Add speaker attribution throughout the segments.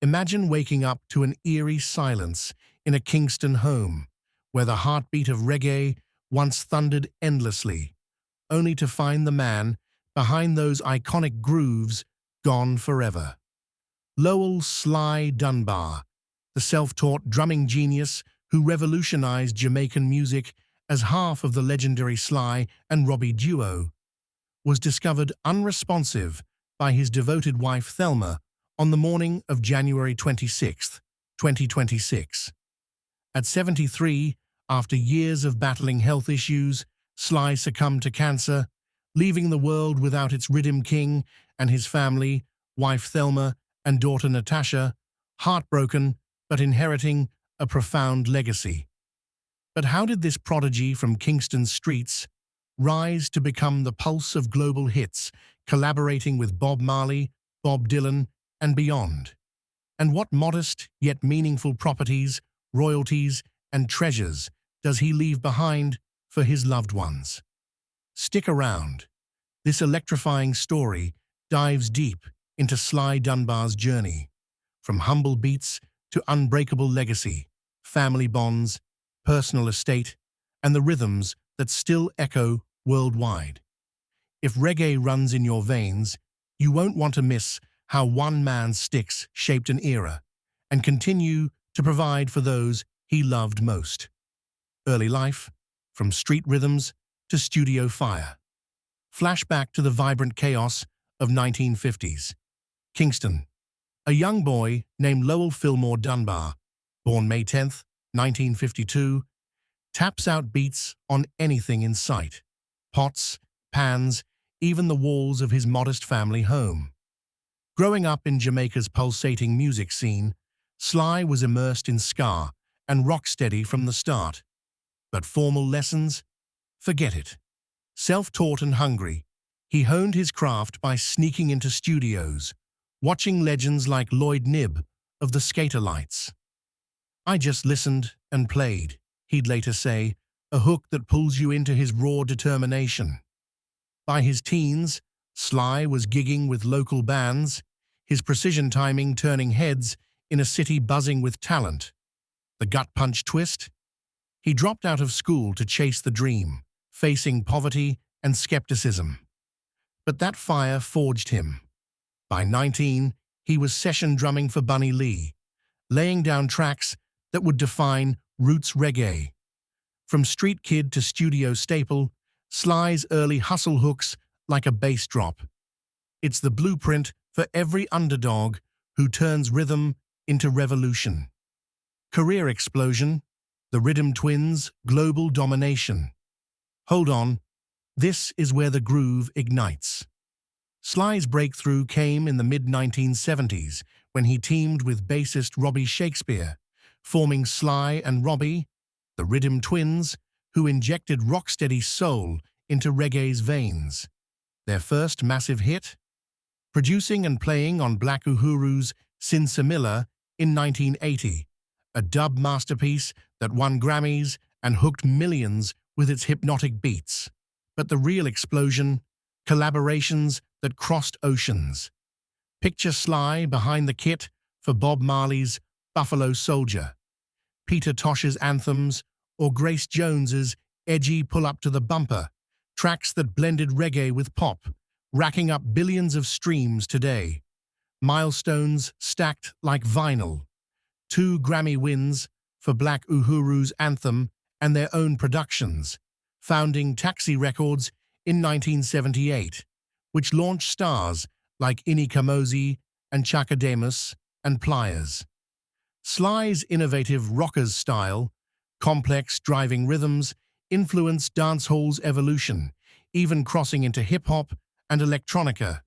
Speaker 1: Imagine waking up to an eerie silence in a Kingston home, where the heartbeat of reggae once thundered endlessly, only to find the man behind those iconic grooves gone forever. Lowell Sly Dunbar, the self-taught drumming genius who revolutionized Jamaican music as half of the legendary Sly and Robbie duo, was discovered unresponsive by his devoted wife Thelma on the morning of January 26, 2026. At 73, after years of battling health issues, Sly succumbed to cancer, leaving the world without its rhythm king and his family, wife Thelma and daughter Natasha, heartbroken but inheriting a profound legacy. But how did this prodigy from Kingston's streets rise to become the pulse of global hits, collaborating with Bob Marley, Bob Dylan, and beyond? And what modest yet meaningful properties, royalties, and treasures does he leave behind for his loved ones? Stick around. This electrifying story dives deep into Sly Dunbar's journey, from humble beats to unbreakable legacy, family bonds, personal estate, and the rhythms that still echo worldwide. If reggae runs in your veins, you won't want to miss how one man's sticks shaped an era and continue to provide for those he loved most. Early life, from street rhythms to studio fire. Flashback to the vibrant chaos of 1950s. Kingston. A young boy named Lowell Fillmore Dunbar, born May 10, 1952, taps out beats on anything in sight. Pots, pans, even the walls of his modest family home. Growing up in Jamaica's pulsating music scene, Sly was immersed in ska and rocksteady from the start. But formal lessons? Forget it. Self-taught and hungry, he honed his craft by sneaking into studios, watching legends like Lloyd Knibb of the Skaterlights. "I just listened and played," he'd later say, a hook that pulls you into his raw determination. By his teens, Sly was gigging with local bands, his precision timing turning heads in a city buzzing with talent. The gut punch twist? He dropped out of school to chase the dream, facing poverty and skepticism. But that fire forged him. By 19, he was session drumming for Bunny Lee, laying down tracks that would define rootsreggae. From street kid to studio staple, Sly's early hustle hooks like a bass drop. It's the blueprint for every underdog who turns rhythm into revolution. Career explosion, the Rhythm Twins' global domination. Hold on, this is where the groove ignites. Sly's breakthrough came in the mid-1970s when he teamed with bassist Robbie Shakespeare, forming Sly and Robbie, the Rhythm Twins, who injected rocksteady soul into reggae's veins. Their first massive hit? Producing and playing on Black Uhuru's Sinsemilla in 1980, a dub masterpiece that won Grammys and hooked millions with its hypnotic beats. But the real explosion? Collaborations that crossed oceans. Picture Sly behind the kit for Bob Marley's Buffalo Soldier, Peter Tosh's Anthems, or Grace Jones's edgy pull-up to the bumper, tracks that blended reggae with pop, racking up billions of streams today. Milestones stacked like vinyl. 2 Grammy wins for Black Uhuru's Anthem and their own productions, founding Taxi Records in 1978, which launched stars like Ini Kamoze and Chaka Demus and Pliers. Sly's innovative rockers style, complex driving rhythms, influenced dancehall's evolution, even crossing into hip-hop and electronica.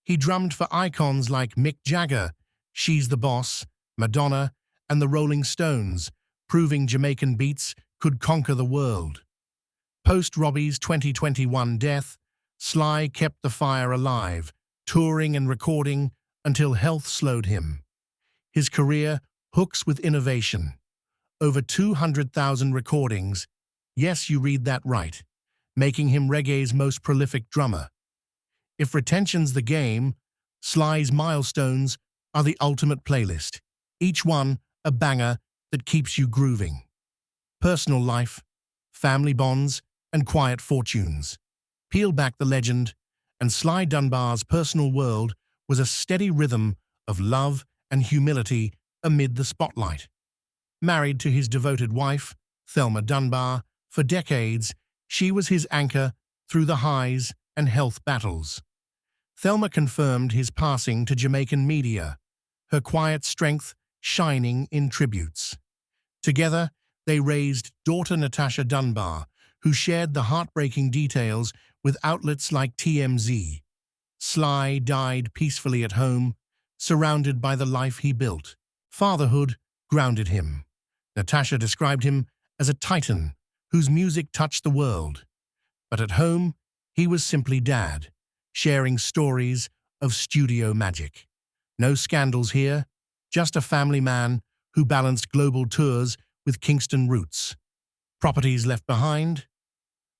Speaker 1: He drummed for icons like Mick Jagger, She's the Boss, Madonna, and the Rolling Stones, proving Jamaican beats could conquer the world. Post Robbie's 2021 death, Sly kept the fire alive, touring and recording until health slowed him. His career hooks with innovation. Over 200,000 recordings, yes, you read that right, making him reggae's most prolific drummer. If retention's the game, Sly's milestones are the ultimate playlist, each one a banger that keeps you grooving. Personal life, family bonds, and quiet fortunes. Peel back the legend, and Sly Dunbar's personal world was a steady rhythm of love and humility amid the spotlight. Married to his devoted wife, Thelma Dunbar, for decades, she was his anchor through the highs and health battles. Thelma confirmed his passing to Jamaican media, her quiet strength shining in tributes. Together, they raised daughter Natasha Dunbar, who shared the heartbreaking details with outlets like TMZ. Sly died peacefully at home, surrounded by the life he built. Fatherhood grounded him. Natasha described him as a titan whose music touched the world. But at home, he was simply dad, sharing stories of studio magic. No scandals here, just a family man who balanced global tours with Kingston roots. Properties left behind?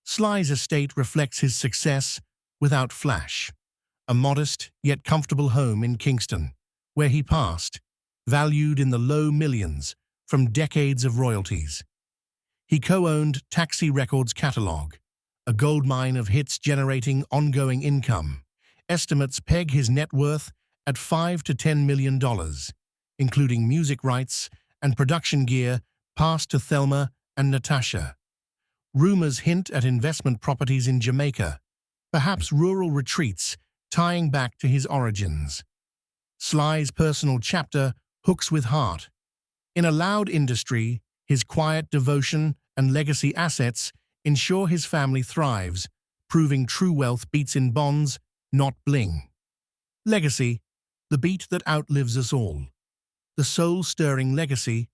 Speaker 1: Sly's estate reflects his success without flash. A modest yet comfortable home in Kingston, where he passed, valued in the low millions from decades of royalties. He co-owned Taxi Records' catalog, a goldmine of hits generating ongoing income. Estimates peg his net worth at $5 to $10 million, including music rights and production gear passed to Thelma and Natasha. Rumors hint at investment properties in Jamaica, perhaps rural retreats tying back to his origins. Sly's personal chapter hooks with heart. In a loud industry, his quiet devotion and legacy assets ensure his family thrives, proving true wealth beats in bonds, not bling. Legacy, the beat that outlives us all. The soul-stirring legacy.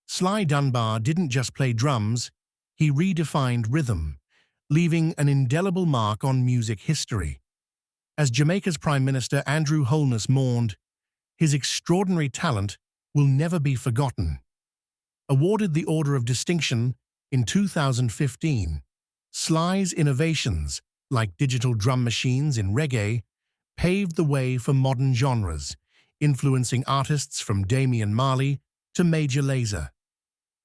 Speaker 1: Sly Dunbar didn't just play drums, he redefined rhythm, leaving an indelible mark on music history. As Jamaica's Prime Minister Andrew Holness mourned, his extraordinary talent will never be forgotten. Awarded the Order of Distinction in 2015, Sly's innovations, like digital drum machines in reggae, paved the way for modern genres, influencing artists from Bob Marley to Major Lazer.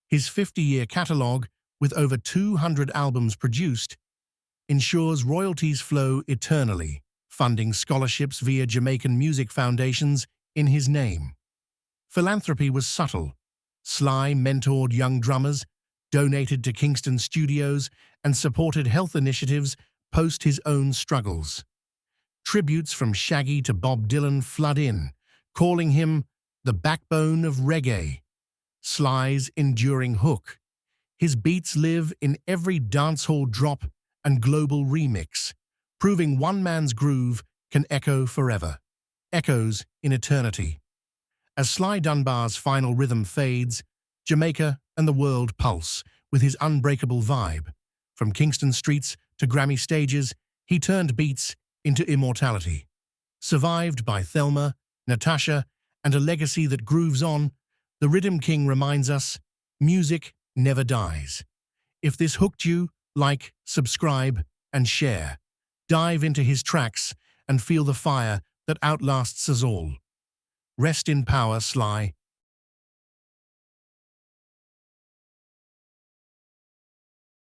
Speaker 1: His 50-year catalogue, with over 200 albums produced, ensures royalties flow eternally, funding scholarships via Jamaican music foundations in his name. Philanthropy was subtle. Sly mentored young drummers, donated to Kingston studios, and supported health initiatives post his own struggles. Tributes from Shaggy to Bob Dylan flood in, calling him the backbone of reggae. Sly's enduring hook. His beats live in every dancehall drop and global remix, proving one man's groove can echo forever. Echoes in eternity. As Sly Dunbar's final rhythm fades, Jamaica and the world pulse with his unbreakable vibe. From Kingston streets to Grammy stages, he turned beats into immortality. Survived by Thelma, Natasha, and a legacy that grooves on, the Rhythm King reminds us, music never dies. If this hooked you, like, subscribe, and share. Dive into his tracks and feel the fire that outlasts us all. Rest in power, Sly.